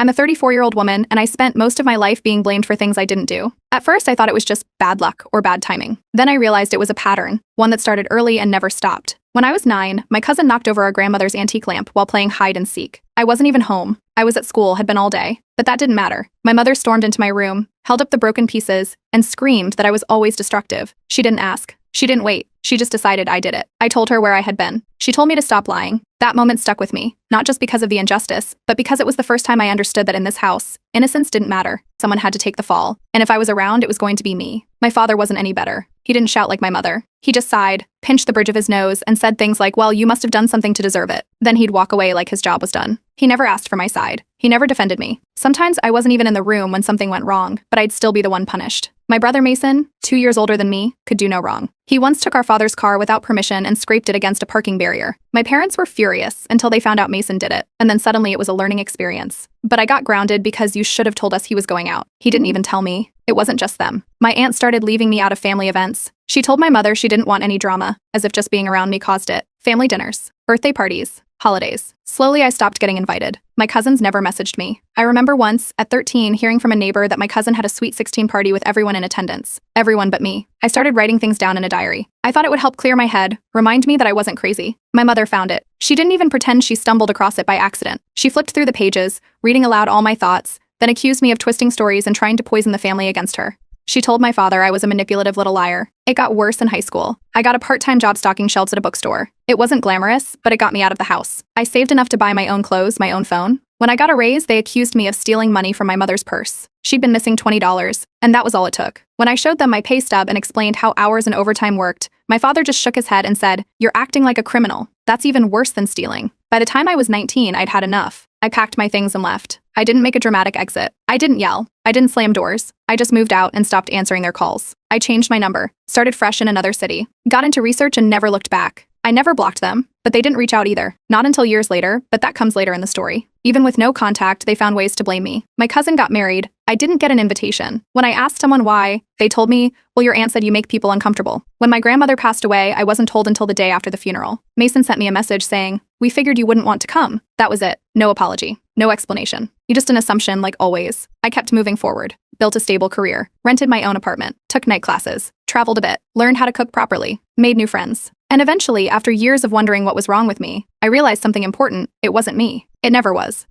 I'm a 34-year-old woman, and I spent most of my life being blamed for things I didn't do. At first, I thought it was just bad luck or bad timing. Then I realized it was a pattern, one that started early and never stopped. When I was 9, my cousin knocked over our grandmother's antique lamp while playing hide and seek. I wasn't even home. I was at school, had been all day. But that didn't matter. My mother stormed into my room, held up the broken pieces, and screamed that I was always destructive. She didn't ask. She didn't wait. She just decided I did it. I told her where I had been. She told me to stop lying. That moment stuck with me, not just because of the injustice, but because it was the first time I understood that in this house, innocence didn't matter. Someone had to take the fall. And if I was around, it was going to be me. My father wasn't any better. He didn't shout like my mother. He just sighed, pinched the bridge of his nose, and said things like, "Well, you must have done something to deserve it." Then he'd walk away like his job was done. He never asked for my side. He never defended me. Sometimes I wasn't even in the room when something went wrong, but I'd still be the one punished. My brother Mason, 2 years older than me, could do no wrong. He once took our father's car without permission and scraped it against a parking barrier. My parents were furious until they found out Mason did it, and then suddenly it was a learning experience. But I got grounded because you should have told us he was going out. He didn't even tell me. It wasn't just them. My aunt started leaving me out of family events. She told my mother she didn't want any drama, as if just being around me caused it. Family dinners, birthday parties, holidays. Slowly, I stopped getting invited. My cousins never messaged me. I remember once, at 13, hearing from a neighbor that my cousin had a sweet 16 party with everyone in attendance. Everyone but me. I started writing things down in a diary. I thought it would help clear my head, remind me that I wasn't crazy. My mother found it. She didn't even pretend she stumbled across it by accident. She flipped through the pages, reading aloud all my thoughts, then accused me of twisting stories and trying to poison the family against her. She told my father I was a manipulative little liar. It got worse in high school. I got a part-time job stocking shelves at a bookstore. It wasn't glamorous, but it got me out of the house. I saved enough to buy my own clothes, my own phone. When I got a raise, they accused me of stealing money from my mother's purse. She'd been missing $20, and that was all it took. When I showed them my pay stub and explained how hours and overtime worked, my father just shook his head and said, "You're acting like a criminal. That's even worse than stealing." By the time I was 19, I'd had enough. I packed my things and left. I didn't make a dramatic exit. I didn't yell. I didn't slam doors. I just moved out and stopped answering their calls. I changed my number, started fresh in another city, got into research and never looked back. I never blocked them, but they didn't reach out either. Not until years later, but that comes later in the story. Even with no contact, they found ways to blame me. My cousin got married. I didn't get an invitation. When I asked someone why, they told me, "Well, your aunt said you make people uncomfortable." When my grandmother passed away, I wasn't told until the day after the funeral. Mason sent me a message saying, "We figured you wouldn't want to come." That was it. No apology. No explanation. Just an assumption, like always. I kept moving forward. Built a stable career. Rented my own apartment. Took night classes. Traveled a bit. Learned how to cook properly. Made new friends. And eventually, after years of wondering what was wrong with me, I realized something important. It wasn't me. It never was.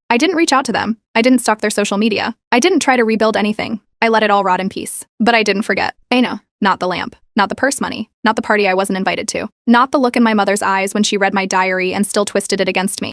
I didn't reach out to them. I didn't stalk their social media. I didn't try to rebuild anything. I let it all rot in peace. But I didn't forget. Aina. Not the lamp. Not the purse money. Not the party I wasn't invited to. Not the look in my mother's eyes when she read my diary and still twisted it against me.